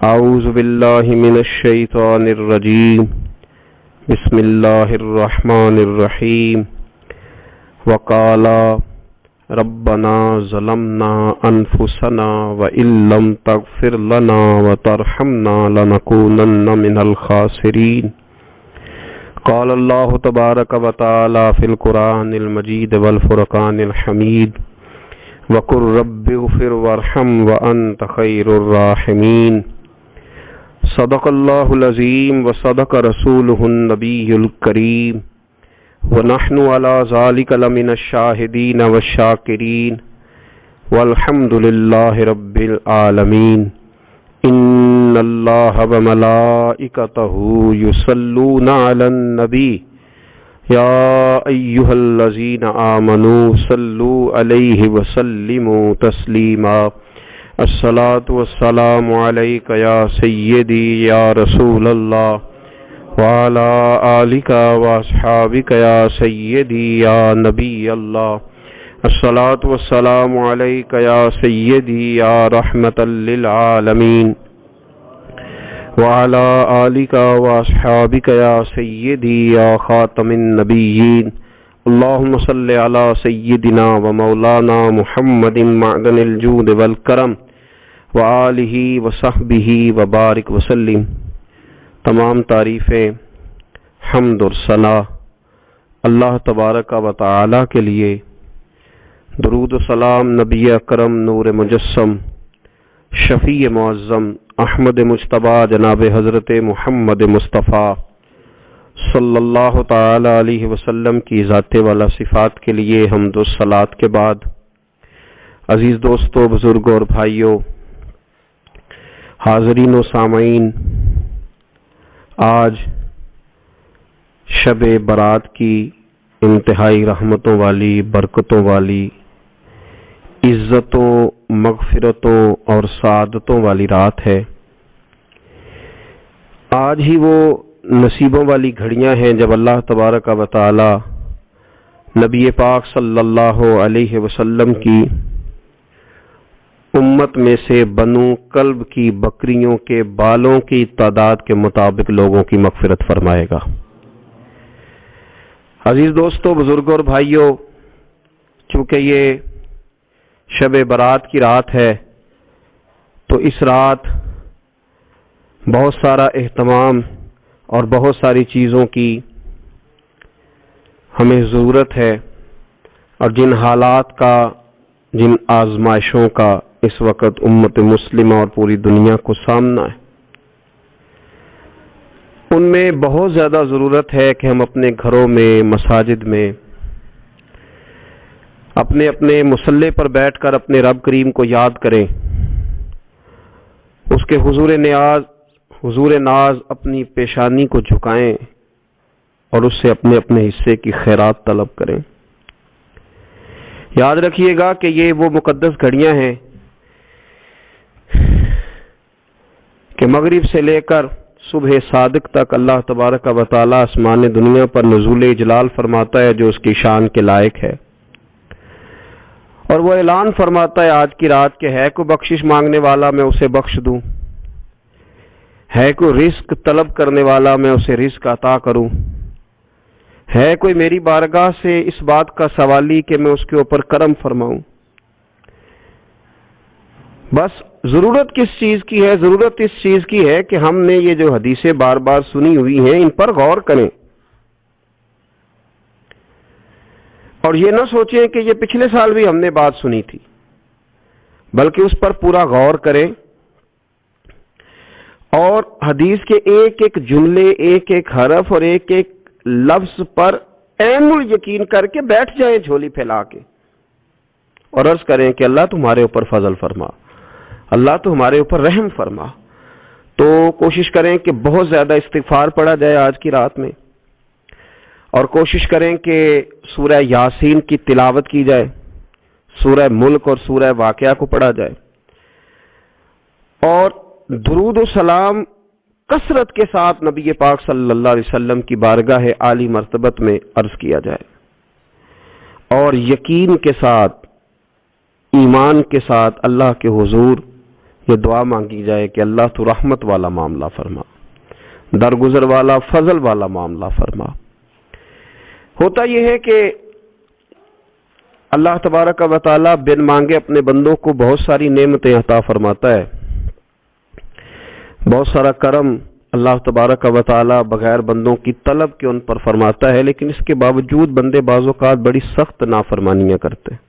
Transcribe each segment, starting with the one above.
اعوذ باللہ من الشیطان الرجیم بسم اللہ الرحمن الرحیم وقالا ربنا ظلمنا انفسنا وان لم تغفر لنا وترحمنا لنکونن من الخاسرین قال اللہ تبارک وتعالی فی القرآن المجید والفرقان الحمید وقل رب اغفر وارحم وانت خیر الراحمین صدق اللہ العظیم وصدق رسولہ النبی الکریم ونحن علی ذلک لمن الشاہدین والشاکرین والحمد للہ رب العالمین ان اللہ وملائکتہ یصلون علی النبی یا ایھا الذین آمنوا صلوا علیہ وسلموا تسلیما الصلاة والسلام علیک یا سیدی یا رسول اللہ وعلی آلک واصحابک یا سیدی یا نبی اللہ الصلاة والسلام علیک یا سیدی یا رحمتا للعالمین وعلی آلک واصحابک یا سیدی یا خاتم النبیین اللہم صلی علی سیدنا و مولانا محمد معدن الجود والکرم وآلہ وصحبہ وبارک وسلم۔ تمام تعریفیں، حمد اور ثنا اللہ تبارک و تعالی کے لیے، درود و سلام نبی اکرم نور مجسم شفیع معظم احمد مجتبی جناب حضرت محمد مصطفیٰ صلی اللہ تعالی علیہ وسلم کی ذات والا صفات کے لیے حمد و صلات کے بعد، عزیز دوستو، بزرگوں اور بھائیوں، حاضرین و سامعین، آج شب برات کی انتہائی رحمتوں والی، برکتوں والی، عزتوں، مغفرتوں اور سعادتوں والی رات ہے۔ آج ہی وہ نصیبوں والی گھڑیاں ہیں جب اللہ تبارک و تعالی نبی پاک صلی اللہ علیہ وسلم کی امت میں سے بنو کلب کی بکریوں کے بالوں کی تعداد کے مطابق لوگوں کی مغفرت فرمائے گا۔ عزیز دوستو، بزرگوں اور بھائیوں، چونکہ یہ شب برات کی رات ہے تو اس رات بہت سارا اہتمام اور بہت ساری چیزوں کی ہمیں ضرورت ہے، اور جن حالات کا، جن آزمائشوں کا اس وقت امت مسلمہ اور پوری دنیا کو سامنا ہے، ان میں بہت زیادہ ضرورت ہے کہ ہم اپنے گھروں میں، مساجد میں، اپنے اپنے مصلی پر بیٹھ کر اپنے رب کریم کو یاد کریں، اس کے حضور ناز اپنی پیشانی کو جھکائیں اور اس سے اپنے اپنے حصے کی خیرات طلب کریں۔ یاد رکھیے گا کہ یہ وہ مقدس گھڑیاں ہیں کہ مغرب سے لے کر صبح صادق تک اللہ تبارک و تعالی آسمان دنیا پر نزول اجلال فرماتا ہے جو اس کی شان کے لائق ہے، اور وہ اعلان فرماتا ہے آج کی رات کہ ہے کوئی بخشش مانگنے والا میں اسے بخش دوں، ہے کوئی رزق طلب کرنے والا میں اسے رزق عطا کروں، ہے کوئی میری بارگاہ سے اس بات کا سوالی کہ میں اس کے اوپر کرم فرماؤں۔ بس ضرورت کس چیز کی ہے؟ ضرورت اس چیز کی ہے کہ ہم نے یہ جو حدیثیں بار بار سنی ہوئی ہیں ان پر غور کریں، اور یہ نہ سوچیں کہ یہ پچھلے سال بھی ہم نے بات سنی تھی، بلکہ اس پر پورا غور کریں اور حدیث کے ایک ایک جملے، ایک ایک حرف اور ایک ایک لفظ پر عین یقین کر کے بیٹھ جائیں جھولی پھیلا کے، اور عرض کریں کہ اللہ تمہارے اوپر فضل فرما، اللہ تو ہمارے اوپر رحم فرما۔ تو کوشش کریں کہ بہت زیادہ استغفار پڑھا جائے آج کی رات میں، اور کوشش کریں کہ سورہ یاسین کی تلاوت کی جائے، سورہ ملک اور سورہ واقعہ کو پڑھا جائے، اور درود و سلام کثرت کے ساتھ نبی پاک صلی اللہ علیہ وسلم کی بارگاہ عالی مرتبت میں عرض کیا جائے، اور یقین کے ساتھ، ایمان کے ساتھ اللہ کے حضور یہ دعا مانگی جائے کہ اللہ تو رحمت والا معاملہ فرما، درگزر والا، فضل والا معاملہ فرما۔ ہوتا یہ ہے کہ اللہ تبارک و تعالیٰ بن مانگے اپنے بندوں کو بہت ساری نعمتیں عطا فرماتا ہے، بہت سارا کرم اللہ تبارک و تعالیٰ بغیر بندوں کی طلب کے ان پر فرماتا ہے، لیکن اس کے باوجود بندے بعض اوقات بڑی سخت نافرمانیاں کرتے ہیں،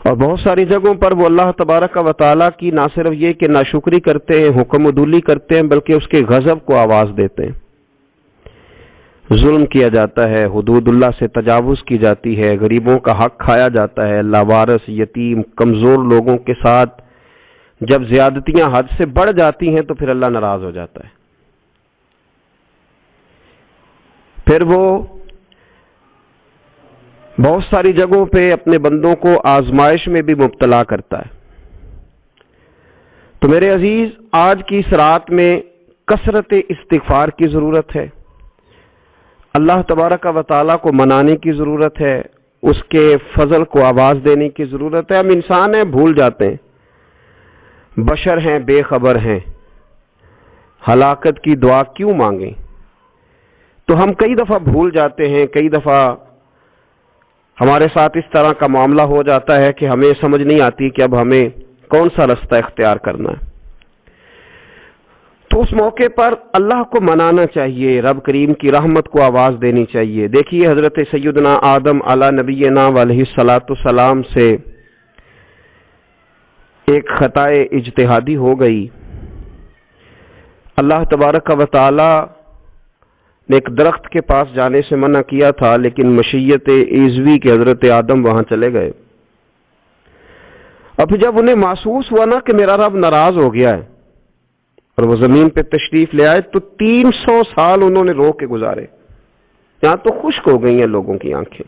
اور بہت ساری جگہوں پر وہ اللہ تبارک و تعالیٰ کی نہ صرف یہ کہ ناشکری کرتے ہیں، حکم عدولی کرتے ہیں، بلکہ اس کے غضب کو آواز دیتے ہیں۔ ظلم کیا جاتا ہے، حدود اللہ سے تجاوز کی جاتی ہے، غریبوں کا حق کھایا جاتا ہے، لاوارث، یتیم، کمزور لوگوں کے ساتھ جب زیادتیاں حد سے بڑھ جاتی ہیں تو پھر اللہ ناراض ہو جاتا ہے، پھر وہ بہت ساری جگہوں پہ اپنے بندوں کو آزمائش میں بھی مبتلا کرتا ہے۔ تو میرے عزیز، آج کی اس رات میں کثرت استغفار کی ضرورت ہے، اللہ تبارک و تعالیٰ کو منانے کی ضرورت ہے، اس کے فضل کو آواز دینے کی ضرورت ہے۔ ہم انسان ہیں، بھول جاتے ہیں، بشر ہیں، بے خبر ہیں، ہلاکت کی دعا کیوں مانگیں؟ تو ہم کئی دفعہ بھول جاتے ہیں، کئی دفعہ ہمارے ساتھ اس طرح کا معاملہ ہو جاتا ہے کہ ہمیں سمجھ نہیں آتی کہ اب ہمیں کون سا رستہ اختیار کرنا ہے۔ تو اس موقع پر اللہ کو منانا چاہیے، رب کریم کی رحمت کو آواز دینی چاہیے۔ دیکھیے حضرت سیدنا آدم علی نبینا علیہ الصلاۃ والسلام سے ایک خطائے اجتہادی ہو گئی۔ اللہ تبارک و تعالی نے ایک درخت کے پاس جانے سے منع کیا تھا، لیکن مشیت عزوی کے حضرت آدم وہاں چلے گئے، اور پھر جب انہیں محسوس ہوا نا کہ میرا رب ناراض ہو گیا ہے اور وہ زمین پہ تشریف لے آئے، تو 300 سال انہوں نے رو کے گزارے، یہاں تو خشک ہو گئی ہیں لوگوں کی آنکھیں۔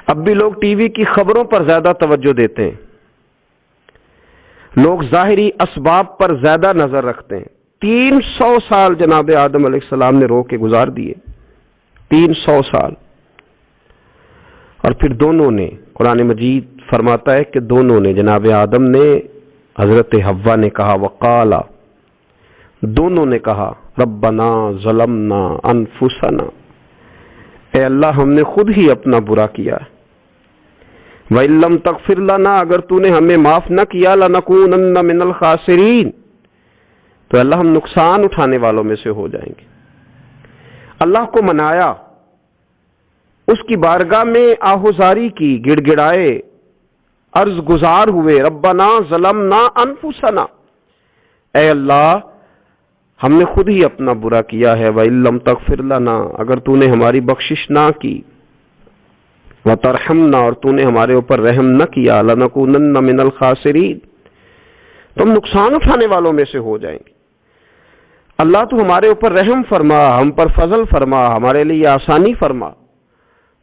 اب بھی لوگ ٹی وی کی خبروں پر زیادہ توجہ دیتے ہیں، لوگ ظاہری اسباب پر زیادہ نظر رکھتے ہیں۔ 300 سال جناب آدم علیہ السلام نے رو کے گزار دیے، 300 سال، اور پھر دونوں نے، قرآن مجید فرماتا ہے کہ دونوں نے، جناب آدم نے، حضرت حوا نے کہا، وقالا، دونوں نے کہا، ربنا ظلمنا انفسنا، اے اللہ ہم نے خود ہی اپنا برا کیا ہے، وَإِن لَّمْ تَغْفِرْ لَنَا، اگر تو نے ہمیں معاف نہ کیا، لَنَكُونَنَّ مِنَ الْخَاسِرِينَ، تو اللہ ہم نقصان اٹھانے والوں میں سے ہو جائیں گے۔ اللہ کو منایا، اس کی بارگاہ میں آہوزاری کی، گڑ گڑائے، عرض گزار ہوئے، ربنا ظلمنا انفسنا، اے اللہ ہم نے خود ہی اپنا برا کیا ہے، وَإِن لَّمْ تَغْفِرْ لَنَا، اگر تو نے ہماری بخشش نہ کی، وَتَرْحَمْنَا، اور تو نے ہمارے اوپر رحم نہ کیا، لَنَكُونَنَّ مِنَ الْخَاسِرِينَ، تو ہم نقصان اٹھانے والوں میں سے ہو جائیں گے۔ اللہ تو ہمارے اوپر رحم فرما، ہم پر فضل فرما، ہمارے لیے آسانی فرما۔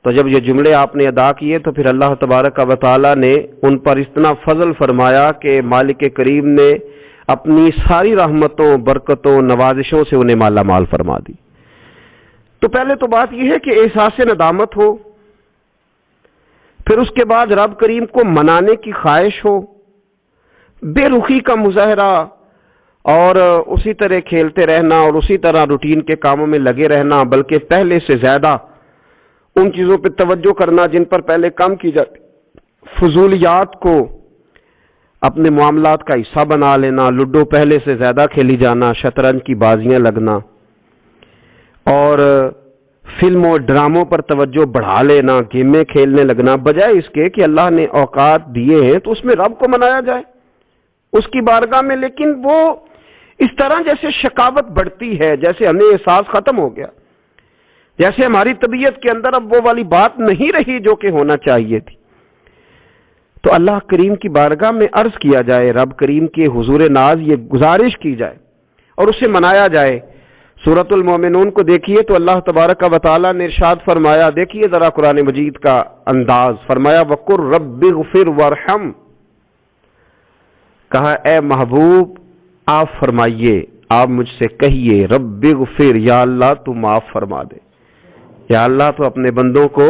تو جب یہ جملے آپ نے ادا کیے تو پھر اللہ تبارک و تعالیٰ نے ان پر اتنا فضل فرمایا کہ مالک کریم نے اپنی ساری رحمتوں، برکتوں، نوازشوں سے انہیں مالا مال فرما دی۔ تو پہلے تو بات یہ ہے کہ احساس ندامت ہو، پھر اس کے بعد رب کریم کو منانے کی خواہش ہو، بے رخی کا مظاہرہ، اور اسی طرح کھیلتے رہنا اور اسی طرح روٹین کے کاموں میں لگے رہنا، بلکہ پہلے سے زیادہ ان چیزوں پہ توجہ کرنا جن پر پہلے کام کی جاتی، فضولیات کو اپنے معاملات کا حصہ بنا لینا، لوڈو پہلے سے زیادہ کھیلی جانا، شطرنج کی بازیاں لگنا، اور فلم اور ڈراموں پر توجہ بڑھا لینا، گیمیں کھیلنے لگنا، بجائے اس کے کہ اللہ نے اوقات دیے ہیں تو اس میں رب کو منایا جائے اس کی بارگاہ میں۔ لیکن وہ اس طرح جیسے شکاوت بڑھتی ہے، جیسے ہمیں احساس ختم ہو گیا، جیسے ہماری طبیعت کے اندر اب وہ والی بات نہیں رہی جو کہ ہونا چاہیے تھی۔ تو اللہ کریم کی بارگاہ میں عرض کیا جائے، رب کریم کے حضور ناز یہ گزارش کی جائے اور اسے منایا جائے۔ سورۃ المومنون کو دیکھیے تو اللہ تبارک و تعالیٰ نے ارشاد فرمایا، دیکھیے ذرا قرآن مجید کا انداز، فرمایا وَقُلْ رَبِّ اغْفِرْ وَارْحَمْ، کہا اے محبوب آپ فرمائیے، آپ مجھ سے کہیے، رب اغفر، یا اللہ تو معاف فرما دے، یا اللہ تو اپنے بندوں کو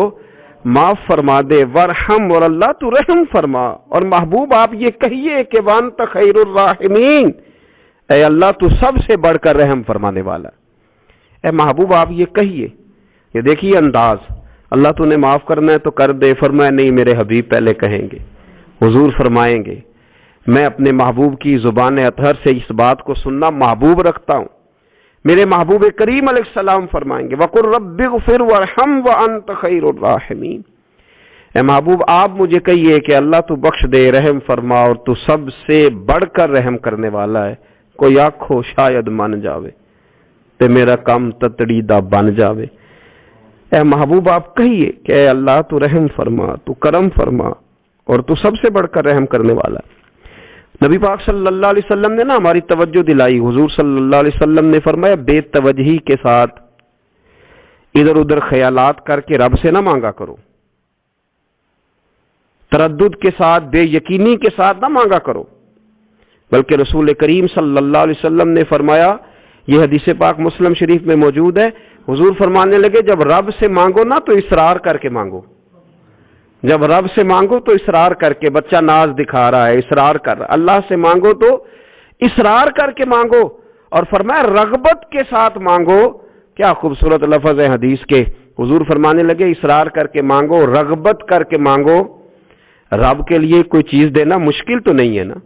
معاف فرما دے، ورحم، اور اللہ تو رحم فرما۔ اور محبوب آپ یہ کہیے کہ وانت خیر الراحمین، اے اللہ تو سب سے بڑھ کر رحم فرمانے والا۔ اے محبوب آپ یہ کہیے، یہ دیکھیے انداز، اللہ تو نے معاف کرنا ہے تو کر دے، فرمایا نہیں میرے حبیب پہلے کہیں گے۔ حضور فرمائیں گے میں اپنے محبوب کی زبان اطہر سے اس بات کو سننا محبوب رکھتا ہوں۔ میرے محبوب کریم علیہ السلام فرمائیں گے وَقُلْ رَبِّ اغْفِرْ وَارْحَمْ وَأَنْتَ خَيْرُ الرَّاحِمِينَ، اے محبوب آپ مجھے کہیے کہ اللہ تو بخش دے، رحم فرما، اور تو سب سے بڑھ کر رحم کرنے والا ہے۔ کوئی آنکھو شاید من جاوے تے میرا کام تتڑی دا بن جاوے۔ اے محبوب آپ کہیے کہ اے اللہ تو رحم فرما، تو کرم فرما، اور تو سب سے بڑھ کر رحم کرنے والا ہے۔ نبی پاک صلی اللہ علیہ وسلم نے ہماری توجہ دلائی۔ حضور صلی اللہ علیہ وسلم نے فرمایا بے توجہی کے ساتھ ادھر ادھر خیالات کر کے رب سے نہ مانگا کرو، تردد کے ساتھ، بے یقینی کے ساتھ نہ مانگا کرو، بلکہ رسول کریم صلی اللہ علیہ وسلم نے فرمایا، یہ حدیث پاک مسلم شریف میں موجود ہے، حضور فرمانے لگے جب رب سے مانگو نا تو اصرار کر کے مانگو۔ جب رب سے مانگو تو اصرار کر کے، بچہ ناز دکھا رہا ہے اصرار کر رہا ہے، اللہ سے مانگو تو اصرار کر کے مانگو، اور فرمایا رغبت کے ساتھ مانگو۔ کیا خوبصورت لفظ ہے حدیث کے، حضور فرمانے لگے اصرار کر کے مانگو، رغبت کر کے مانگو۔ رب کے لیے کوئی چیز دینا مشکل تو نہیں ہے نا،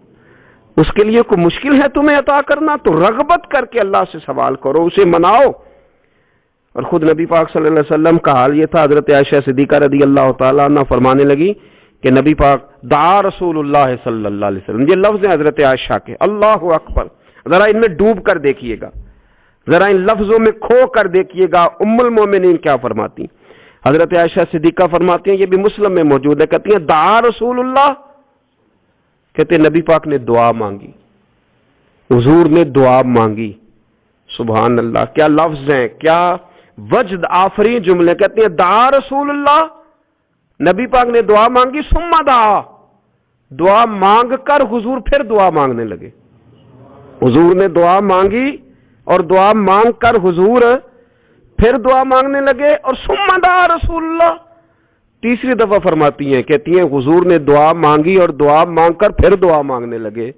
اس کے لیے کوئی مشکل ہے تمہیں عطا کرنا؟ تو رغبت کر کے اللہ سے سوال کرو، اسے مناؤ۔ اور خود نبی پاک صلی اللہ علیہ وسلم کا حال یہ تھا، حضرت عائشہ صدیقہ رضی اللہ تعالیٰ عنہ فرمانے لگی کہ نبی پاک دعا رسول اللہ صلی اللہ علیہ وسلم، یہ لفظ ہیں حضرت عائشہ کے، اللہ اکبر، ذرا ان میں ڈوب کر دیکھیے گا، ذرا ان لفظوں میں کھو کر دیکھیے گا ام المومنین کیا فرماتی ہیں۔ حضرت عائشہ صدیقہ فرماتی ہیں، یہ بھی مسلم میں موجود ہے، کہتی ہیں دعا رسول اللہ، کہتے ہیں نبی پاک نے دعا مانگی، حضور نے دعا مانگی۔ سبحان اللہ، کیا لفظ ہیں، کیا وجد آفرین جملے۔ کہتے ہیں دعا رسول اللہ، نبی پاک نے دعا مانگی، ثم دعا، دعا مانگ کر حضور پھر دعا مانگنے لگے۔ حضور نے دعا مانگی اور دعا مانگ کر حضور پھر دعا مانگنے لگے، اور ثم دعا رسول اللہ تیسری دفعہ فرماتی ہیں، کہتی ہیں حضور نے دعا مانگی اور دعا مانگ کر پھر دعا مانگنے لگے،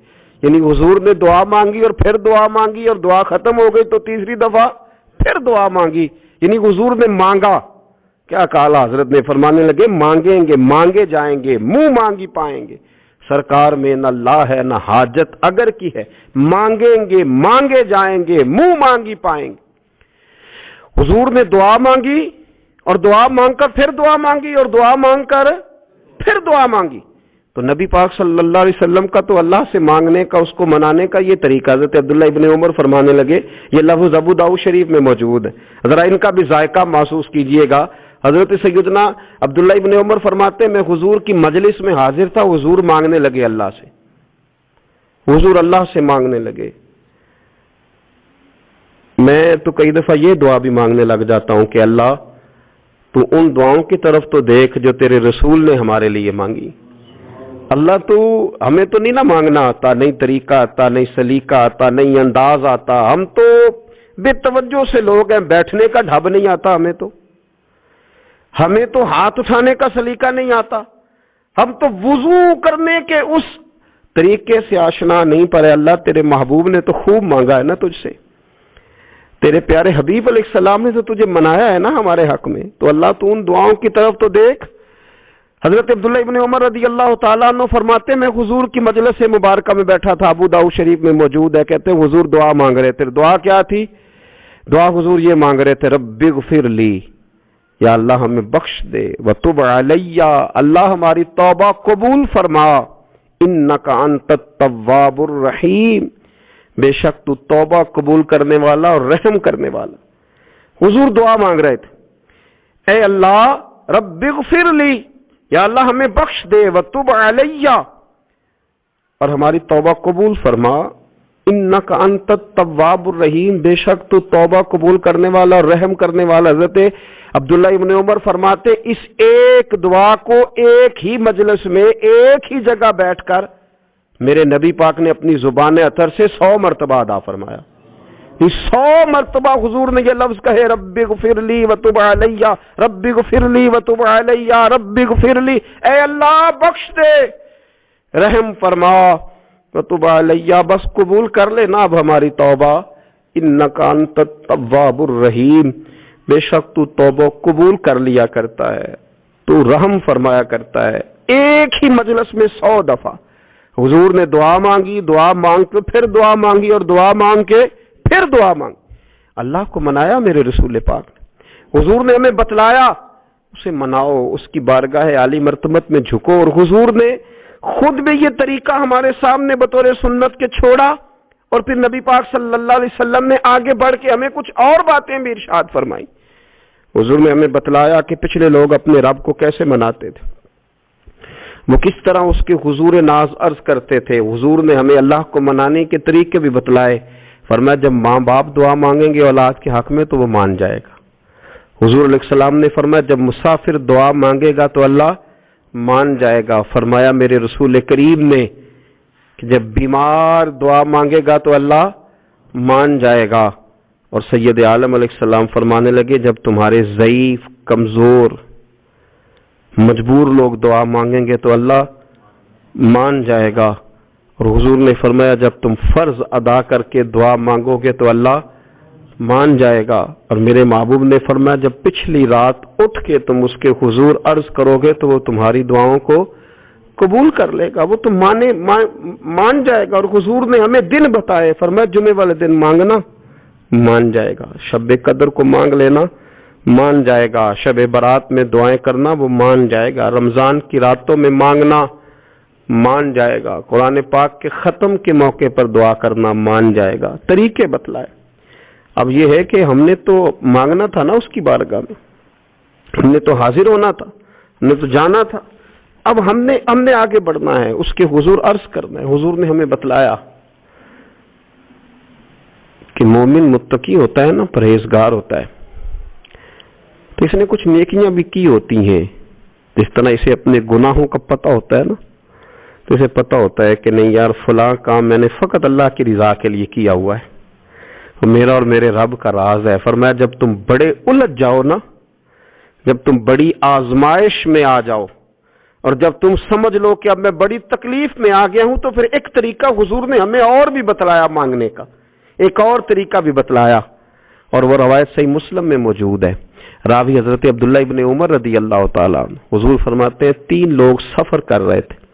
یعنی حضور نے دعا مانگی اور پھر دعا مانگی اور دعا ختم ہو گئی تو تیسری دفعہ پھر دعا مانگی، یعنی حضور نے مانگا۔ کیا کہا حضرت نے، فرمانے لگے مانگیں گے مانگے جائیں گے، منہ مانگی پائیں گے، سرکار میں نہ لا ہے نہ حاجت اگر کی ہے، مانگیں گے مانگے جائیں گے، منہ مانگی پائیں گے۔ حضور نے دعا مانگی اور دعا مانگ کر پھر دعا مانگی اور دعا مانگ کر پھر دعا مانگی۔ تو نبی پاک صلی اللہ علیہ وسلم کا تو اللہ سے مانگنے کا، اس کو منانے کا یہ طریقہ۔ حضرت عبداللہ ابن عمر فرمانے لگے، یہ لفظ ابو داؤد شریف میں موجود ہے، ذرا ان کا بھی ذائقہ محسوس کیجئے گا۔ حضرت سیدنا عبداللہ ابن عمر فرماتے میں حضور کی مجلس میں حاضر تھا، حضور مانگنے لگے اللہ سے، حضور اللہ سے مانگنے لگے۔ میں تو کئی دفعہ یہ دعا بھی مانگنے لگ جاتا ہوں کہ اللہ تو ان دعاؤں کی طرف تو دیکھ جو تیرے رسول نے ہمارے لیے مانگی۔ اللہ تو ہمیں تو نہیں نہ مانگنا آتا، نہیں طریقہ آتا، نہیں سلیقہ آتا، نہیں انداز آتا، ہم تو بے توجہ سے لوگ ہیں، بیٹھنے کا ڈھب نہیں آتا ہمیں تو ہاتھ اٹھانے کا سلیقہ نہیں آتا، ہم تو وضو کرنے کے اس طریقے سے آشنا نہیں، پر اللہ تیرے محبوب نے تو خوب مانگا ہے نا تجھ سے، تیرے پیارے حبیب علیہ السلام نے تو تجھے منایا ہے نا ہمارے حق میں، تو اللہ تو ان دعاؤں کی طرف تو دیکھ۔ حضرت عبداللہ ابن عمر رضی اللہ تعالیٰ عنہ فرماتے میں حضور کی مجلس مبارکہ میں بیٹھا تھا، ابو داؤد شریف میں موجود ہے، کہتے ہیں حضور دعا مانگ رہے تھے۔ دعا کیا تھی؟ دعا حضور یہ مانگ رہے تھے، رب اغفر لی، یا اللہ ہمیں بخش دے، وتب علی، اللہ ہماری توبہ قبول فرما، انک انت التواب الرحیم، بے شک تو توبہ قبول کرنے والا اور رحم کرنے والا۔ حضور دعا مانگ رہے تھے، اے اللہ رب اغفر لی، یا اللہ ہمیں بخش دے، وتب علی، اور ہماری توبہ قبول فرما، انک انت التواب الرحیم، بے شک تو توبہ قبول کرنے والا اور رحم کرنے والا۔ حضرت عبداللہ ابن عمر فرماتے اس ایک دعا کو ایک ہی مجلس میں ایک ہی جگہ بیٹھ کر میرے نبی پاک نے اپنی زبان اطہر سے 100 مرتبہ ادا فرمایا۔ 100 مرتبہ حضور نے یہ لفظ کہے رب اغفر لی وتب علی، رب اغفر لی وتب علی، رب اغفر لی، اے اللہ بخش دے، رحم فرما، وتب علی، بس قبول کر لے نا اب ہماری توبہ، انک انت التواب الرحیم، بے شک تو توبہ قبول کر لیا کرتا ہے، تو رحم فرمایا کرتا ہے۔ ایک ہی مجلس میں 100 دفعہ حضور نے دعا مانگی، دعا مانگ کے پھر دعا مانگی، اور دعا مانگ کے پھر دعا مانگ، اللہ کو منایا میرے رسول پاک نے، حضور نے ہمیں بتلایا اسے مناؤ، اس کی بارگاہ عالی مرتبت میں جھکو، اور حضور نے خود بھی یہ طریقہ ہمارے سامنے بطور سنت کے چھوڑا، اور پھر نبی پاک صلی اللہ علیہ وسلم نے آگے بڑھ کے ہمیں کچھ اور باتیں بھی ارشاد فرمائی۔ حضور نے ہمیں بتلایا کہ پچھلے لوگ اپنے رب کو کیسے مناتے تھے، وہ کس طرح اس کے حضور ناز عرض کرتے تھے، حضور نے ہمیں اللہ کو منانے کے طریقے بھی بتلائے، فرمایا جب ماں باپ دعا مانگیں گے اولاد کے حق میں تو وہ مان جائے گا، حضور علیہ السلام نے فرمایا جب مسافر دعا مانگے گا تو اللہ مان جائے گا، فرمایا میرے رسول کریم نے کہ جب بیمار دعا مانگے گا تو اللہ مان جائے گا، اور سید عالم علیہ السلام فرمانے لگے جب تمہارے ضعیف، کمزور، مجبور لوگ دعا مانگیں گے تو اللہ مان جائے گا، اور حضور نے فرمایا جب تم فرض ادا کر کے دعا مانگو گے تو اللہ مان جائے گا، اور میرے محبوب نے فرمایا جب پچھلی رات اٹھ کے تم اس کے حضور عرض کرو گے تو وہ تمہاری دعاؤں کو قبول کر لے گا، وہ تم مان جائے گا، اور حضور نے ہمیں دن بتائے، فرمایا جمعے والے دن مانگنا مان جائے گا، شب قدر کو مانگ لینا مان جائے گا، شب برات میں دعائیں کرنا وہ مان جائے گا، رمضان کی راتوں میں مانگنا مان جائے گا، قرآن پاک کے ختم کے موقع پر دعا کرنا مان جائے گا، طریقے بتلائے۔ اب یہ ہے کہ ہم نے تو مانگنا تھا نا اس کی بارگاہ میں، ہم نے تو حاضر ہونا تھا، ہم نے تو جانا تھا، اب ہم نے آگے بڑھنا ہے، اس کے حضور عرض کرنا ہے۔ حضور نے ہمیں بتلایا کہ مومن متقی ہوتا ہے نا، پرہیزگار ہوتا ہے، تو اس نے کچھ نیکیاں بھی کی ہوتی ہیں، جس طرح اسے اپنے گناہوں کا پتہ ہوتا ہے نا، تو اسے پتہ ہوتا ہے کہ نہیں یار فلاں کام میں نے فقط اللہ کی رضا کے لیے کیا ہوا ہے، میرا اور میرے رب کا راز ہے۔ فرمایا جب تم بڑے الجھ جاؤ نا، جب تم بڑی آزمائش میں آ جاؤ، اور جب تم سمجھ لو کہ اب میں بڑی تکلیف میں آ گیا ہوں، تو پھر ایک طریقہ حضور نے ہمیں اور بھی بتلایا مانگنے کا، ایک اور طریقہ بھی بتلایا، اور وہ روایت صحیح مسلم میں موجود ہے، راوی حضرت عبداللہ ابن عمر رضی اللہ تعالیٰ عنہ، حضور فرماتے ہیں 3 لوگ سفر کر رہے تھے،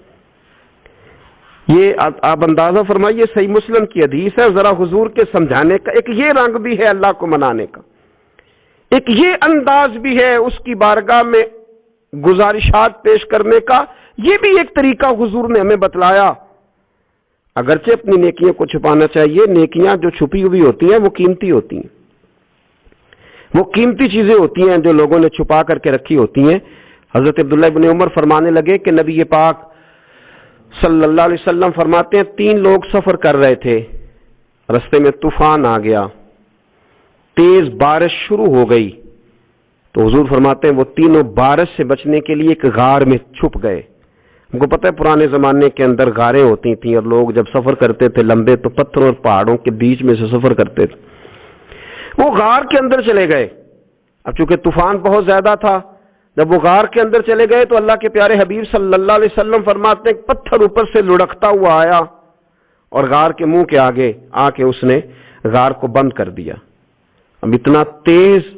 یہ آپ اندازہ فرمائیے صحیح مسلم کی حدیث ہے، ذرا حضور کے سمجھانے کا ایک یہ رنگ بھی ہے اللہ کو منانے کا، ایک یہ انداز بھی ہے اس کی بارگاہ میں گزارشات پیش کرنے کا، یہ بھی ایک طریقہ حضور نے ہمیں بتلایا۔ اگرچہ اپنی نیکیوں کو چھپانا چاہیے، نیکیاں جو چھپی ہوئی ہوتی ہیں وہ قیمتی ہوتی ہیں، وہ قیمتی چیزیں ہوتی ہیں جو لوگوں نے چھپا کر کے رکھی ہوتی ہیں۔ حضرت عبداللہ ابن عمر فرمانے لگے کہ نبی پاک صلی اللہ علیہ وسلم فرماتے ہیں 3 لوگ سفر کر رہے تھے، رستے میں طوفان آ گیا، تیز بارش شروع ہو گئی، تو حضور فرماتے ہیں وہ تینوں بارش سے بچنے کے لیے ایک غار میں چھپ گئے۔ ہم کو پتہ ہے پرانے زمانے کے اندر غاریں ہوتی تھیں، اور لوگ جب سفر کرتے تھے لمبے تو پتھروں اور پہاڑوں کے بیچ میں سے سفر کرتے تھے، وہ غار کے اندر چلے گئے۔ اب چونکہ طوفان بہت زیادہ تھا، جب وہ غار کے اندر چلے گئے تو اللہ کے پیارے حبیب صلی اللہ علیہ وسلم فرماتے ہیں پتھر اوپر سے لڑکتا ہوا آیا اور غار کے منہ کے آگے آ کے اس نے غار کو بند کر دیا۔ اب اتنا تیز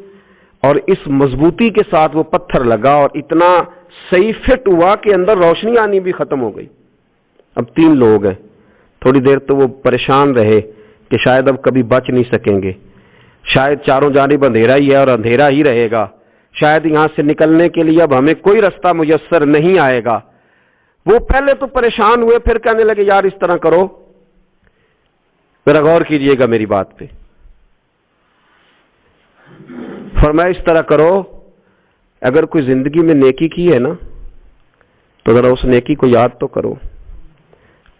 اور اس مضبوطی کے ساتھ وہ پتھر لگا اور اتنا صحیح فٹ ہوا کہ اندر روشنی آنی بھی ختم ہو گئی۔ اب 3 لوگ ہیں، تھوڑی دیر تو وہ پریشان رہے کہ شاید اب کبھی بچ نہیں سکیں گے، شاید چاروں جانب اندھیرا ہی ہے اور اندھیرا ہی رہے گا، شاید یہاں سے نکلنے کے لیے اب ہمیں کوئی رستہ میسر نہیں آئے گا۔ وہ پہلے تو پریشان ہوئے، پھر کہنے لگے یار اس طرح کرو، ذرا غور کیجئے گا میری بات پہ، فرمایا اس طرح کرو، اگر کوئی زندگی میں نیکی کی ہے نا تو ذرا اس نیکی کو یاد تو کرو،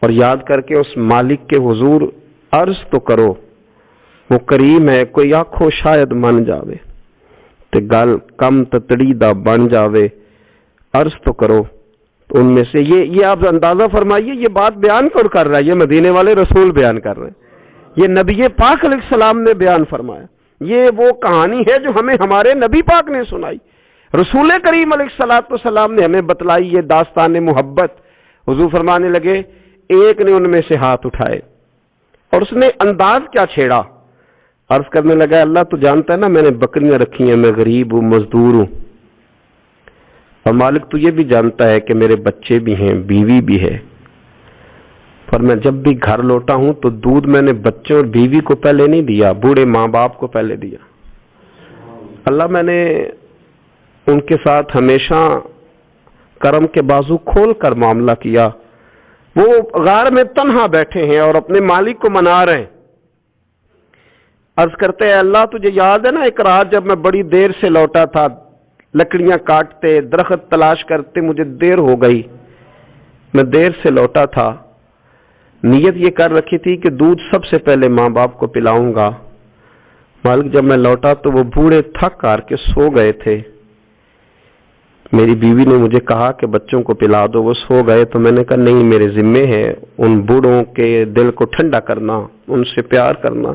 اور یاد کر کے اس مالک کے حضور عرض تو کرو، وہ کریم ہے، کوئی آنکھوں شاید من جاوے تے گل کم تتڑی دا بن جاوے، عرض تو کرو۔ تو ان میں سے یہ آپ اندازہ فرمائیے، یہ بات بیان کر رہا ہے، یہ مدینے والے رسول بیان کر رہے ہیں، یہ نبی پاک علیہ السلام نے بیان فرمایا، یہ وہ کہانی ہے جو ہمیں ہمارے نبی پاک نے سنائی، رسول کریم علیہ السلام نے ہمیں بتلائی، یہ داستان محبت۔ حضور فرمانے لگے ایک نے ان میں سے ہاتھ اٹھائے اور اس نے انداز کیا چھیڑا، عرض کرنے لگا اللہ تو جانتا ہے نا میں نے بکریاں رکھی ہیں، میں غریب ہوں، مزدور ہوں، اور مالک تو یہ بھی جانتا ہے کہ میرے بچے بھی ہیں، بیوی بھی ہے، پر میں جب بھی گھر لوٹا ہوں تو دودھ میں نے بچوں اور بیوی کو پہلے نہیں دیا، بوڑھے ماں باپ کو پہلے دیا۔ اللہ میں نے ان کے ساتھ ہمیشہ کرم کے بازو کھول کر معاملہ کیا، وہ غار میں تنہا بیٹھے ہیں اور اپنے مالک کو منا رہے ہیں۔ عرض کرتے ہیں اللہ تجھے یاد ہے نا ایک رات جب میں بڑی دیر سے لوٹا تھا، لکڑیاں کاٹتے درخت تلاش کرتے مجھے دیر ہو گئی، میں دیر سے لوٹا تھا، نیت یہ کر رکھی تھی کہ دودھ سب سے پہلے ماں باپ کو پلاؤں گا، مالک جب میں لوٹا تو وہ بوڑھے تھک کر کے سو گئے تھے، میری بیوی نے مجھے کہا کہ بچوں کو پلا دو، وہ سو گئے، تو میں نے کہا نہیں میرے ذمے ہے ان بوڑھوں کے دل کو ٹھنڈا کرنا، ان سے پیار کرنا۔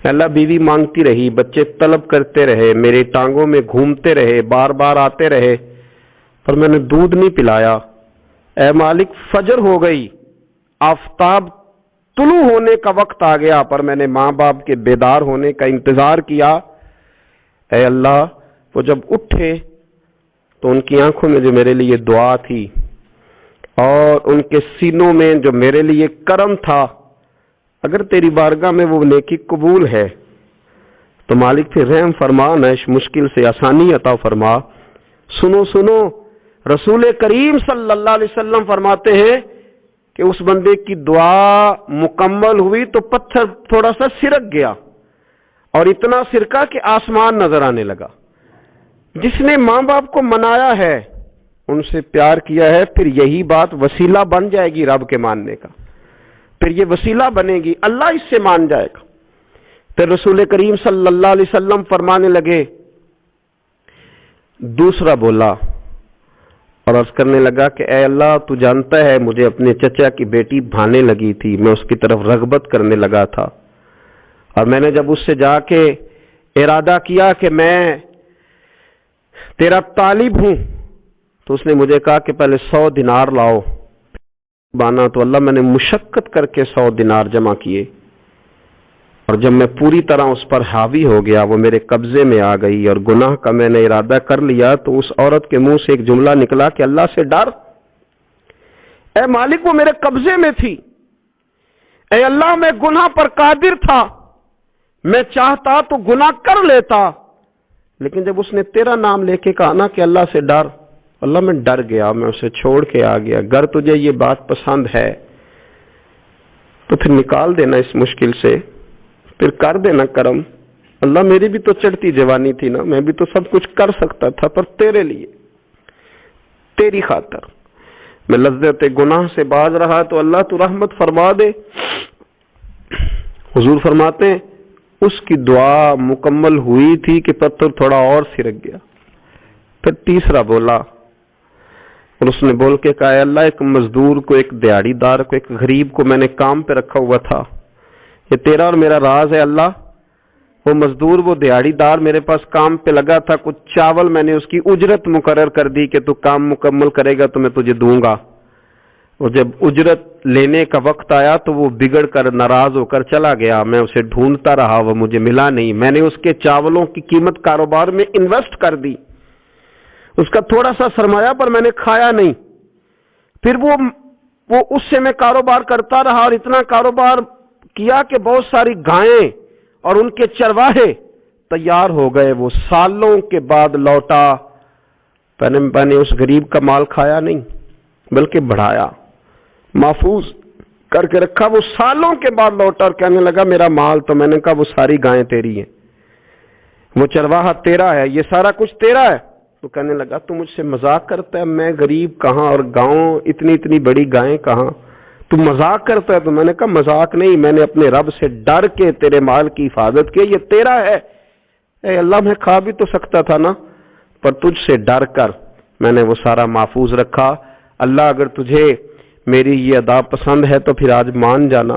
اللہ بیوی مانگتی رہی، بچے طلب کرتے رہے، میری ٹانگوں میں گھومتے رہے، بار بار آتے رہے، پر میں نے دودھ نہیں پلایا۔ اے مالک فجر ہو گئی، آفتاب طلوع ہونے کا وقت آ گیا، پر میں نے ماں باپ کے بیدار ہونے کا انتظار کیا۔ اے اللہ وہ جب اٹھے تو ان کی آنکھوں میں جو میرے لیے دعا تھی اور ان کے سینوں میں جو میرے لیے کرم تھا، اگر تیری بارگاہ میں وہ نیکی قبول ہے تو مالک پھر رحم فرما، نہ اس مشکل سے آسانی عطا فرما۔ سنو سنو، رسول کریم صلی اللہ علیہ وسلم فرماتے ہیں کہ اس بندے کی دعا مکمل ہوئی تو پتھر تھوڑا سا سرک گیا اور اتنا سرکا کہ آسمان نظر آنے لگا۔ جس نے ماں باپ کو منایا ہے، ان سے پیار کیا ہے، پھر یہی بات وسیلہ بن جائے گی رب کے ماننے کا، پھر یہ وسیلہ بنے گی، اللہ اس سے مان جائے گا۔ پھر رسول کریم صلی اللہ علیہ وسلم فرمانے لگے، دوسرا بولا اور عرض کرنے لگا کہ اے اللہ تو جانتا ہے مجھے اپنے چچا کی بیٹی بھانے لگی تھی، میں اس کی طرف رغبت کرنے لگا تھا، اور میں نے جب اس سے جا کے ارادہ کیا کہ میں تیرا طالب ہوں تو اس نے مجھے کہا کہ پہلے 100 دینار لاؤ بانا، تو اللہ میں نے مشقت کر کے 100 دینار جمع کیے، اور جب میں پوری طرح اس پر حاوی ہو گیا، وہ میرے قبضے میں آ گئی اور گناہ کا میں نے ارادہ کر لیا، تو اس عورت کے منہ سے ایک جملہ نکلا کہ اللہ سے ڈر، اے مالک وہ میرے قبضے میں تھی، اے اللہ میں گناہ پر قادر تھا، میں چاہتا تو گناہ کر لیتا، لیکن جب اس نے تیرا نام لے کے کہا نا کہ اللہ سے ڈر، اللہ میں ڈر گیا، میں اسے چھوڑ کے آ گیا۔ اگر تجھے یہ بات پسند ہے تو پھر نکال دینا اس مشکل سے، پھر کر دینا کرم۔ اللہ میری بھی تو چڑھتی جوانی تھی نا، میں بھی تو سب کچھ کر سکتا تھا، پر تیرے لیے، تیری خاطر میں لذت گناہ سے باز رہا، تو اللہ تو رحمت فرما دے۔ حضور فرماتے ہیں اس کی دعا مکمل ہوئی تھی کہ پتھر تھوڑا اور سرک گیا۔ پھر تیسرا بولا اور اس نے بول کے کہا، اللہ ایک مزدور کو، ایک دیہڑی دار کو، ایک غریب کو میں نے کام پہ رکھا ہوا تھا، یہ تیرا اور میرا راز ہے اللہ۔ وہ مزدور، وہ دیہڑی دار میرے پاس کام پہ لگا تھا، کچھ چاول میں نے اس کی اجرت مقرر کر دی کہ تو کام مکمل کرے گا تو میں تجھے دوں گا، اور جب اجرت لینے کا وقت آیا تو وہ بگڑ کر ناراض ہو کر چلا گیا، میں اسے ڈھونڈتا رہا، وہ مجھے ملا نہیں، میں نے اس کے چاولوں کی قیمت کاروبار میں انویسٹ کر دی، اس کا تھوڑا سا سرمایہ پر میں نے کھایا نہیں، پھر وہ اس سے میں کاروبار کرتا رہا اور اتنا کاروبار کیا کہ بہت ساری گائیں اور ان کے چرواہے تیار ہو گئے، وہ سالوں کے بعد لوٹا، میں نے اس غریب کا مال کھایا نہیں بلکہ بڑھایا، محفوظ کر کے رکھا، وہ سالوں کے بعد لوٹا اور کہنے لگا میرا مال، تو میں نے کہا وہ ساری گائیں تیری ہیں، وہ چرواہا تیرا ہے، یہ سارا کچھ تیرا ہے، تو کہنے لگا تو مجھ سے مذاق کرتا ہے، میں غریب کہاں اور گاؤں اتنی بڑی گائیں کہاں، تو مذاق کرتا ہے، تو میں نے کہا مذاق نہیں، میں نے اپنے رب سے ڈر کے تیرے مال کی حفاظت کی، یہ تیرا ہے، اے اللہ میں کھا بھی تو سکتا تھا نا، پر تجھ سے ڈر کر میں نے وہ سارا محفوظ رکھا۔ اللہ اگر تجھے میری یہ ادا پسند ہے تو پھر آج مان جانا،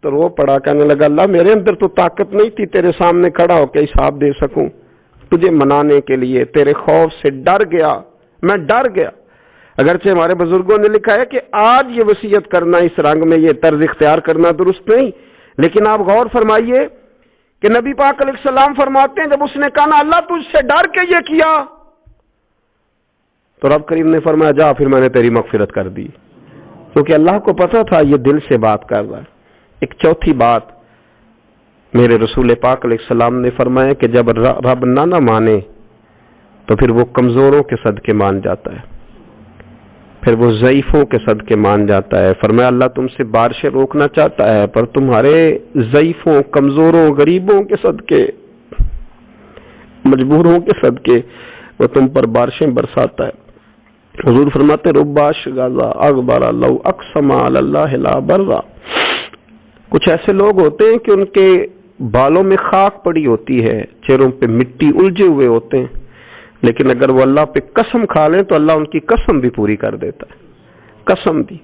تو رو پڑا, کہنے لگا اللہ میرے اندر تو طاقت نہیں تھی تیرے سامنے کھڑا ہو کے حساب دے سکوں, تجھے منانے کے لیے تیرے خوف سے ڈر گیا, میں ڈر گیا. اگرچہ ہمارے بزرگوں نے لکھا ہے کہ آج یہ وصیت کرنا, اس رنگ میں یہ طرز اختیار کرنا درست نہیں, لیکن آپ غور فرمائیے کہ نبی پاک علیہ السلام فرماتے ہیں جب اس نے کہا اللہ تجھ سے ڈر کے یہ کیا, تو رب کریم نے فرمایا جا پھر میں نے تیری مغفرت کر دی, کیونکہ اللہ کو پتا تھا یہ دل سے بات کر رہا ہے. ایک چوتھی بات میرے رسول پاک علیہ السلام نے فرمایا کہ جب رب نہ مانے تو پھر وہ کمزوروں کے صدقے مان جاتا ہے, پھر وہ ضعیفوں کے صدقے مان جاتا ہے. فرمایا اللہ تم سے بارشیں روکنا چاہتا ہے پر تمہارے ضعیفوں, کمزوروں, غریبوں کے صدقے, مجبوروں کے صدقے وہ تم پر بارشیں برساتا ہے. حضور فرماتے رباش غازا اغبر لو اقسم علی اللہ لا برا. کچھ ایسے لوگ ہوتے ہیں کہ ان کے بالوں میں خاک پڑی ہوتی ہے, چہروں پہ مٹی الجھے ہوئے ہوتے ہیں, لیکن اگر وہ اللہ پہ قسم کھا لیں تو اللہ ان کی قسم بھی پوری کر دیتا ہے, قسم بھی.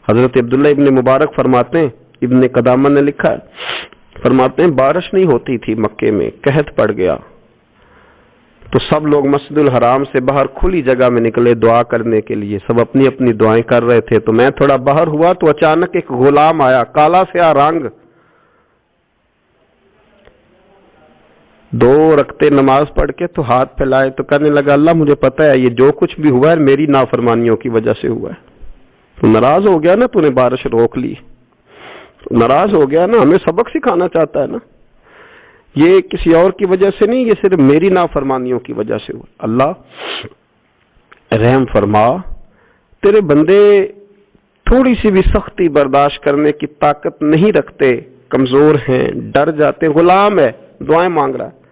حضرت عبداللہ ابن مبارک فرماتے ہیں, ابن قدامہ نے لکھا ہے, فرماتے ہیں بارش نہیں ہوتی تھی مکے میں, قحط پڑ گیا تو سب لوگ مسجد الحرام سے باہر کھلی جگہ میں نکلے دعا کرنے کے لیے, سب اپنی اپنی دعائیں کر رہے تھے. تو میں تھوڑا باہر ہوا تو اچانک ایک غلام آیا, کالا سیاہ رنگ, 2 رکعتیں نماز پڑھ کے تو ہاتھ پھیلائے تو کہنے لگا اللہ مجھے پتا ہے یہ جو کچھ بھی ہوا ہے میری نافرمانیوں کی وجہ سے ہوا ہے. تو ناراض ہو گیا نا, تو نے بارش روک لی, تو ناراض ہو گیا نا, ہمیں سبق سکھانا چاہتا ہے نا, یہ کسی اور کی وجہ سے نہیں, یہ صرف میری نافرمانیوں کی وجہ سے ہوا. اللہ رحم فرما, تیرے بندے تھوڑی سی بھی سختی برداشت کرنے کی طاقت نہیں رکھتے, کمزور ہیں, ڈر جاتے, غلام ہے, دعائیں مانگ رہا ہے.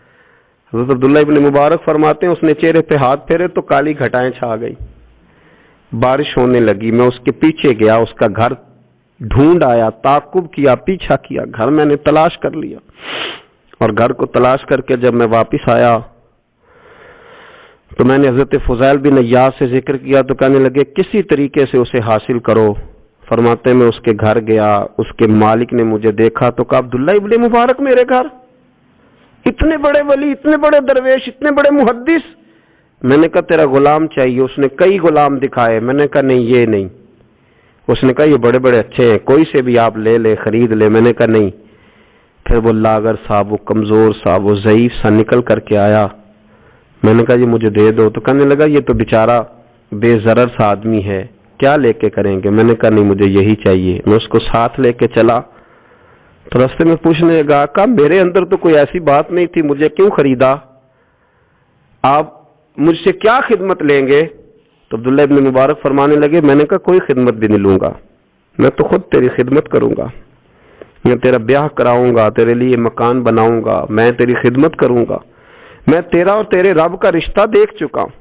حضرت عبداللہ ابن مبارک فرماتے ہیں اس نے چہرے پہ ہاتھ پھیرے تو کالی گھٹائیں چھا گئی, بارش ہونے لگی. میں اس کے پیچھے گیا, اس کا گھر ڈھونڈ آیا, تعقب کیا, پیچھا کیا, گھر میں نے تلاش کر لیا, اور گھر کو تلاش کر کے جب میں واپس آیا تو میں نے حضرت فضیل بن عیاض سے ذکر کیا تو کہنے لگے کسی طریقے سے اسے حاصل کرو. فرماتے میں اس کے گھر گیا, اس کے مالک نے مجھے دیکھا تو کہا عبداللہ ابن مبارک میرے گھر, اتنے بڑے ولی, اتنے بڑے درویش, اتنے بڑے محدث. میں نے کہا تیرا غلام چاہیے. اس نے کئی غلام دکھائے, میں نے کہا نہیں یہ نہیں. اس نے کہا یہ بڑے بڑے اچھے ہیں, کوئی سے بھی آپ لے لے, خرید لے. میں نے کہا نہیں. پھر وہ لاغر صاحب, وہ کمزور صاحب, وہ ضعیف سا نکل کر کے آیا. میں نے کہا یہ مجھے دے دو. تو کہنے لگا یہ تو بیچارہ بے ضرر سا آدمی ہے, کیا لے کے کریں گے. میں نے کہا نہیں مجھے یہی چاہیے. میں اس کو ساتھ لے کے چلا تو راستے میں پوچھنے لگا کہ میرے اندر تو کوئی ایسی بات نہیں تھی, مجھے کیوں خریدا, آپ مجھ سے کیا خدمت لیں گے. تو عبداللہ ابن مبارک فرمانے لگے میں نے کہا کوئی خدمت بھی نہیں لوں گا, میں تو خود تیری خدمت کروں گا, میں تیرا بیاہ کراؤں گا, تیرے لیے مکان بناؤں گا, میں تیری خدمت کروں گا. میں تیرا اور تیرے رب کا رشتہ دیکھ چکا ہوں,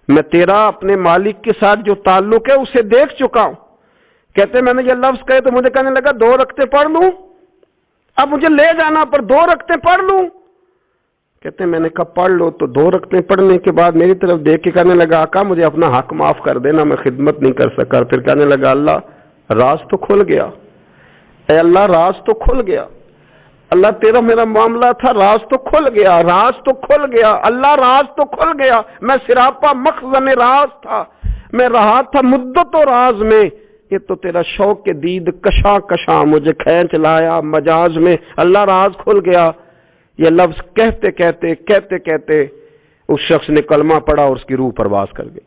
میں تیرا اپنے مالک کے ساتھ جو تعلق ہے اسے دیکھ چکا ہوں. کہتے میں نے یہ لفظ کہے تو مجھے کہنے لگا 2 رکعتیں پڑھ لوں, اب مجھے لے جانا پر 2 رکعتیں پڑھ لوں. کہتے میں نے کہا پڑھ لو. تو 2 رکعتیں پڑھنے کے بعد میری طرف دیکھ کے کہنے لگا آقا مجھے اپنا حق معاف کر دینا, میں خدمت نہیں کر سکا. پھر کہنے لگا اللہ راز تو کھل گیا, اے اللہ راز تو کھل گیا, اللہ تیرا میرا معاملہ تھا, راز تو کھل گیا, راز تو کھل گیا, اللہ راز تو کھل گیا. میں سراپا مخزن راز تھا, میں رہا تھا مدت و راز میں, یہ تو تیرا شوق کے دید کشاں کشاں مجھے کھینچ لایا مجاز میں. اللہ راز کھل گیا. یہ لفظ کہتے کہتے کہتے کہتے اس شخص نے کلمہ پڑھا اور اس کی روح پرواز کر گئی,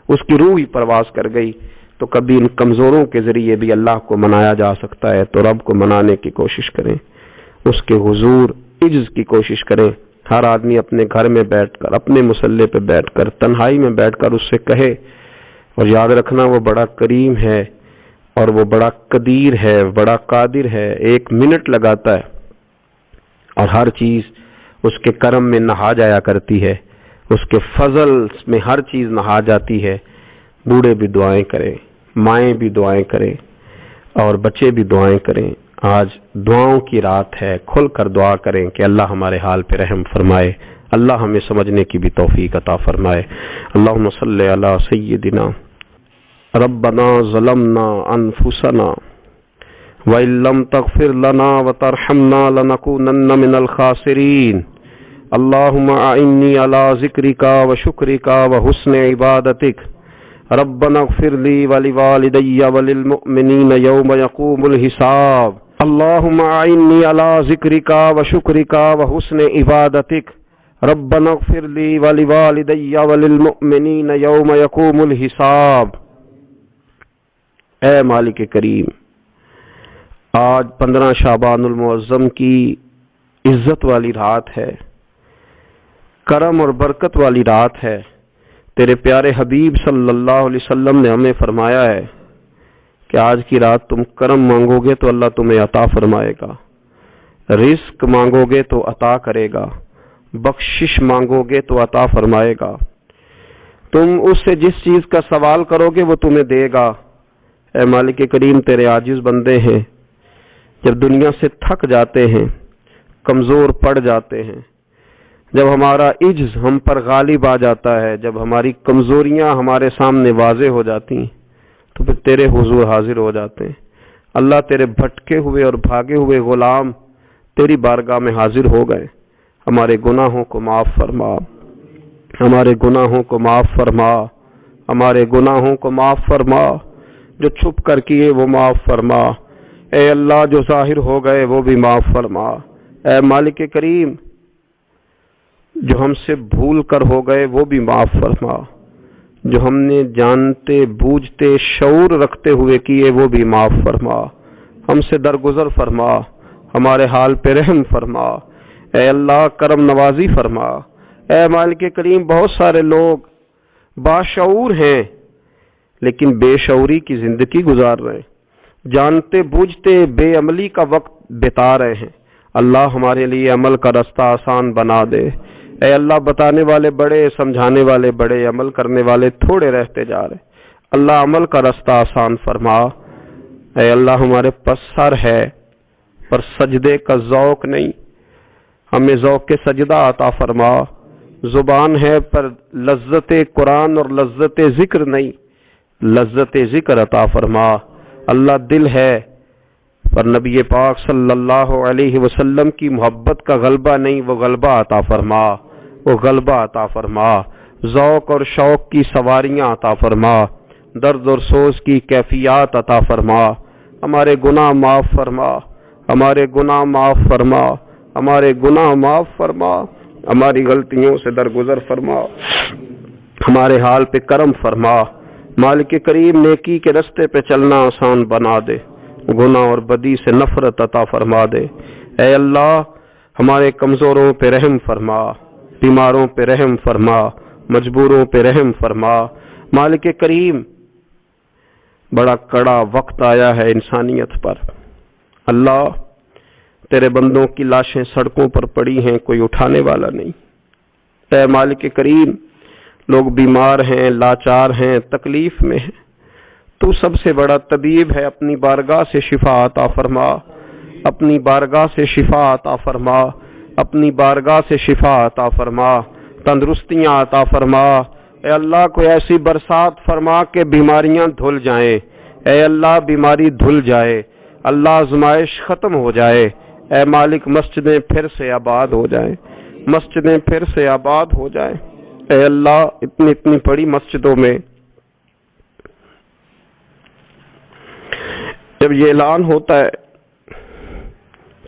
اس کی روح ہی پرواز کر گئی. تو کبھی ان کمزوروں کے ذریعے بھی اللہ کو منایا جا سکتا ہے, تو رب کو منانے کی کوشش کریں, اس کے حضور عجز کی کوشش کریں. ہر آدمی اپنے گھر میں بیٹھ کر, اپنے مصلے پہ بیٹھ کر, تنہائی میں بیٹھ کر اس سے کہے, اور یاد رکھنا وہ بڑا کریم ہے اور وہ بڑا قدیر ہے, بڑا قادر ہے. 1 منٹ لگاتا ہے اور ہر چیز اس کے کرم میں نہا جایا کرتی ہے, اس کے فضل میں ہر چیز نہا جاتی ہے. بوڑھے بھی دعائیں کریں, مائیں بھی دعائیں کریں, اور بچے بھی دعائیں کریں. آج دعاؤں کی رات ہے, کھل کر دعا کریں کہ اللہ ہمارے حال پہ رحم فرمائے, اللہ ہمیں سمجھنے کی بھی توفیق عطا فرمائے. اللہم صلی علی سیدنا ربنا ظلمنا انفسنا وَإِن لَّمْ تَغْفِرْ لَنَا وَتَرْحَمْنَا لَنَكُونَنَّ مِنَ الْخَاسِرِينَ اللهم أعني على ذكرك وشكرك وحسن عبادتك ربنا اغفر لي ولوالدي وللمؤمنين يوم يقوم الحساب اللهم أعني على ذكرك وشكرك وحسن عبادتك ربنا اغفر لي ولوالدي وللمؤمنين يوم يقوم الحساب۔ اے مالک کریم، آج 15 شعبان المعظم کی عزت والی رات ہے، کرم اور برکت والی رات ہے۔ تیرے پیارے حبیب صلی اللہ علیہ وسلم نے ہمیں فرمایا ہے کہ آج کی رات تم کرم مانگو گے تو اللہ تمہیں عطا فرمائے گا، رزق مانگو گے تو عطا کرے گا، بخشش مانگو گے تو عطا فرمائے گا، تم اس سے جس چیز کا سوال کرو گے وہ تمہیں دے گا۔ اے مالک کریم، تیرے عاجز بندے ہیں، جب دنیا سے تھک جاتے ہیں، کمزور پڑ جاتے ہیں، جب ہمارا عجز ہم پر غالب آ جاتا ہے، جب ہماری کمزوریاں ہمارے سامنے واضح ہو جاتی ہیں تو پھر تیرے حضور حاضر ہو جاتے ہیں۔ اللہ، تیرے بھٹکے ہوئے اور بھاگے ہوئے غلام تیری بارگاہ میں حاضر ہو گئے۔ ہمارے گناہوں کو معاف فرما، ہمارے گناہوں کو معاف فرما، ہمارے گناہوں کو معاف فرما، جو چھپ کر کیے وہ معاف فرما، اے اللہ جو ظاہر ہو گئے وہ بھی معاف فرما۔ اے مالک کریم، جو ہم سے بھول کر ہو گئے وہ بھی معاف فرما، جو ہم نے جانتے بوجھتے شعور رکھتے ہوئے کیے وہ بھی معاف فرما، ہم سے درگزر فرما، ہمارے حال پہ رحم فرما، اے اللہ کرم نوازی فرما۔ اے مالک کریم، بہت سارے لوگ باشعور ہیں لیکن بے شعوری کی زندگی گزار رہے ہیں، جانتے بوجھتے بے عملی کا وقت بتا رہے ہیں۔ اللہ ہمارے لیے عمل کا راستہ آسان بنا دے۔ اے اللہ، بتانے والے بڑے، سمجھانے والے بڑے، عمل کرنے والے تھوڑے رہتے جا رہے۔ اللہ عمل کا راستہ آسان فرما۔ اے اللہ، ہمارے پاس سر ہے پر سجدے کا ذوق نہیں، ہمیں ذوق سجدہ عطا فرما۔ زبان ہے پر لذت قرآن اور لذت ذکر نہیں، لذت ذکر عطا فرما۔ اللہ، دل ہے پر نبی پاک صلی اللہ علیہ وسلم کی محبت کا غلبہ نہیں، وہ غلبہ عطا فرما، وہ غلبہ عطا فرما۔ ذوق اور شوق کی سواریاں عطا فرما، درد اور سوز کی کیفیات عطا فرما۔ ہمارے گناہ معاف فرما، ہمارے گناہ معاف فرما، ہمارے گناہ معاف فرما، ہماری غلطیوں سے درگزر فرما، ہمارے حال پہ کرم فرما۔ مالک کریم، نیکی کے رستے پہ چلنا آسان بنا دے، گناہ اور بدی سے نفرت عطا فرما دے۔ اے اللہ، ہمارے کمزوروں پہ رحم فرما، بیماروں پہ رحم فرما، مجبوروں پہ رحم فرما۔ مالک کریم، بڑا کڑا وقت آیا ہے انسانیت پر۔ اللہ، تیرے بندوں کی لاشیں سڑکوں پر پڑی ہیں، کوئی اٹھانے والا نہیں۔ اے مالک کریم، لوگ بیمار ہیں، لاچار ہیں، تکلیف میں ہیں، تو سب سے بڑا طبیب ہے، اپنی بارگاہ سے شفا عطا فرما، اپنی بارگاہ سے شفا عطا فرما، اپنی بارگاہ سے شفا عطا فرما، تندرستیاں عطا فرما۔ اے اللہ، کوئی ایسی برسات فرما کہ بیماریاں دھل جائیں، اے اللہ بیماری دھل جائے، اللہ آزمائش ختم ہو جائے۔ اے مالک، مسجدیں پھر سے آباد ہو جائیں، مسجدیں پھر سے آباد ہو جائیں۔ اے اللہ، اتنی بڑی مسجدوں میں جب یہ اعلان ہوتا ہے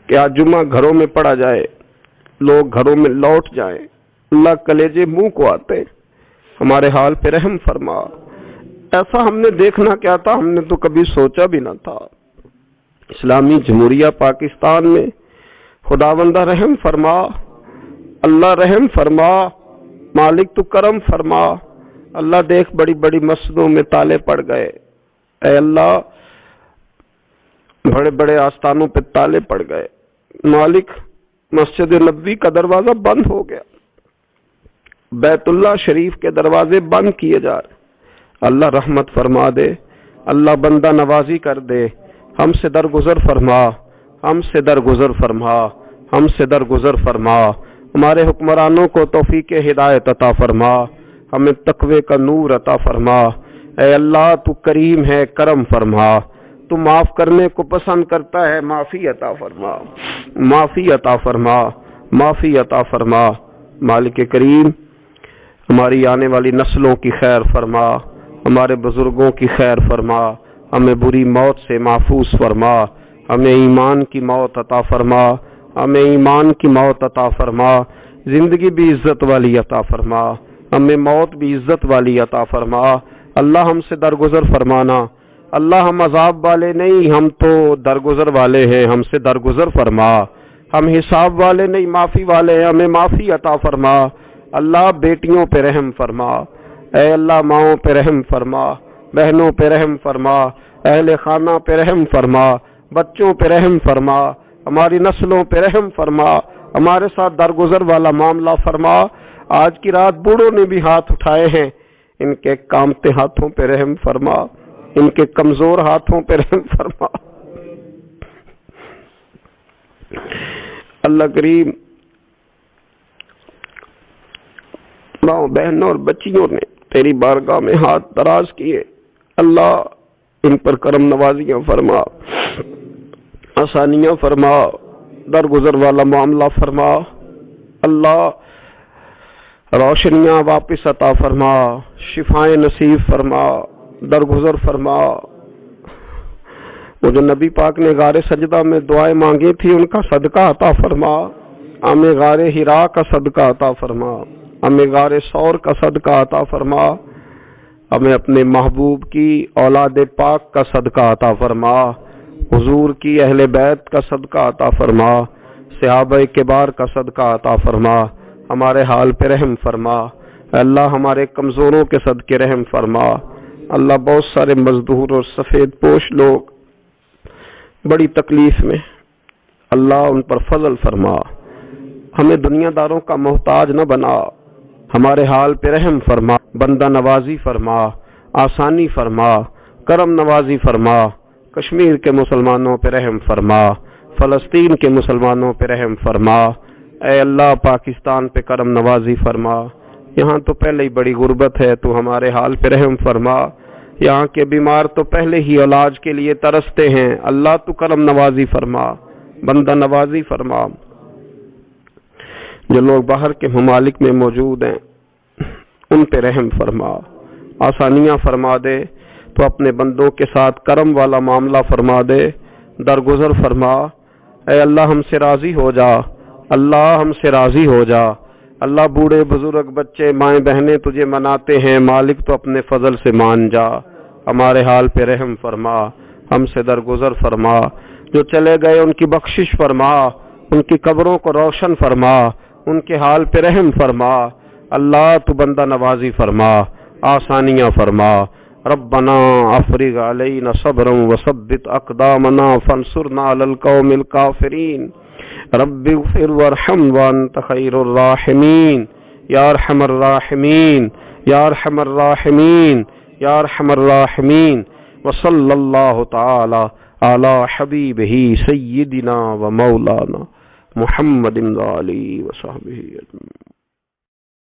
کہ آج جمعہ گھروں میں پڑھا جائے، لوگ گھروں میں لوٹ جائیں، اللہ کلیجے منہ کو آتے ہیں۔ ہمارے حال پہ رحم فرما۔ ایسا ہم نے دیکھنا کیا تھا، ہم نے تو کبھی سوچا بھی نہ تھا۔ اسلامی جمہوریہ پاکستان میں خداوندہ رحم فرما، اللہ رحم فرما، مالک تو کرم فرما۔ اللہ دیکھ، بڑی بڑی مسجدوں میں تالے پڑ گئے، اے اللہ بڑے بڑے آستانوں پہ تالے پڑ گئے، مالک مسجد نبوی کا دروازہ بند ہو گیا، بیت اللہ شریف کے دروازے بند کیے جا رہے۔ اللہ رحمت فرما دے، اللہ بندہ نوازی کر دے، ہم سے درگزر فرما، ہم سے درگزر فرما، ہم سے درگزر فرما۔ ہمارے حکمرانوں کو توفیق ہدایت عطا فرما، ہمیں تقوی کا نور عطا فرما۔ اے اللہ، تو کریم ہے، کرم فرما، تو معاف کرنے کو پسند کرتا ہے، معافی عطا فرما، معافی عطا فرما، معافی عطا فرما۔ مالک کریم ہماری آنے والی نسلوں کی خیر فرما، ہمارے بزرگوں کی خیر فرما، ہمیں بری موت سے محفوظ فرما، ہمیں ایمان کی موت عطا فرما، ہمیں ایمان کی موت عطا فرما، زندگی بھی عزت والی عطا فرما، ہمیں موت بھی عزت والی عطا فرما۔ اللہ ہم سے درگزر فرمانا، اللہ ہم عذاب والے نہیں، ہم تو درگزر والے ہیں، ہم سے درگزر فرما۔ ہم حساب والے نہیں، معافی والے ہیں، ہمیں معافی عطا فرما۔ اللہ بیٹیوں پہ رحم فرما، اے اللہ ماؤں پہ رحم فرما، بہنوں پہ رحم فرما، اہل خانہ پہ رحم فرما، بچوں پہ رحم فرما، ہماری نسلوں پہ رحم فرما، ہمارے ساتھ درگزر والا معاملہ فرما۔ آج کی رات بوڑھوں نے بھی ہاتھ اٹھائے ہیں، ان کے کامتے ہاتھوں پہ رحم فرما، ان کے کمزور ہاتھوں پہ رحم فرما۔ اللہ کریم ماں بہنوں اور بچیوں نے تیری بارگاہ میں ہاتھ دراز کیے، اللہ ان پر کرم نوازیاں فرما، آسانیاں فرما، درگزر والا معاملہ فرما، اللہ روشنیاں واپس عطا فرما، شفائیں نصیب فرما، درگزر فرما۔ وہ جو نبی پاک نے غار سجدہ میں دعائیں مانگی تھی ان کا صدقہ عطا فرما، ہمیں غار حرا کا صدقہ عطا فرما، ہمیں غار ثور کا صدقہ عطا فرما، ہمیں اپنے محبوب کی اولاد پاک کا صدقہ عطا فرما، حضور کی اہل بیت کا صدقہ عطا فرما، صحابہ کبار کا صدقہ عطا فرما، ہمارے حال پہ رحم فرما، اللہ ہمارے کمزوروں کے صدقے رحم فرما۔ اللہ بہت سارے مزدور اور سفید پوش لوگ بڑی تکلیف میں، اللہ ان پر فضل فرما، ہمیں دنیا داروں کا محتاج نہ بنا، ہمارے حال پہ رحم فرما، بندہ نوازی فرما، آسانی فرما، کرم نوازی فرما، کشمیر کے مسلمانوں پہ رحم فرما، فلسطین کے مسلمانوں پہ رحم فرما، اے اللہ پاکستان پہ کرم نوازی فرما، یہاں تو پہلے ہی بڑی غربت ہے، تو ہمارے حال پہ رحم فرما، یہاں کے بیمار تو پہلے ہی علاج کے لیے ترستے ہیں، اللہ تو کرم نوازی فرما، بندہ نوازی فرما۔ جو لوگ باہر کے ممالک میں موجود ہیں ان پہ رحم فرما، آسانیاں فرما دے، تو اپنے بندوں کے ساتھ کرم والا معاملہ فرما دے، درگزر فرما۔ اے اللہ ہم سے راضی ہو جا، اللہ ہم سے راضی ہو جا، اللہ بوڑھے بزرگ بچے مائیں بہنیں تجھے مناتے ہیں، مالک تو اپنے فضل سے مان جا، ہمارے حال پہ رحم فرما، ہم سے درگزر فرما، جو چلے گئے ان کی بخشش فرما، ان کی قبروں کو روشن فرما، ان کے حال پہ رحم فرما، اللہ تو بندہ نوازی فرما، آسانیاں فرما۔ ربنا افرغ علینا صبرا وثبت اقدامنا فانصرنا علی القوم الکافرین رب اغفر وارحم وانت خیر الراحمین یا ارحم الراحمین یا ارحم الراحمین یا ارحم الراحمین وصلی اللہ تعالی علی حبیبہ سیدنا و مولانا محمد علیہ وصحبہ اجمعین۔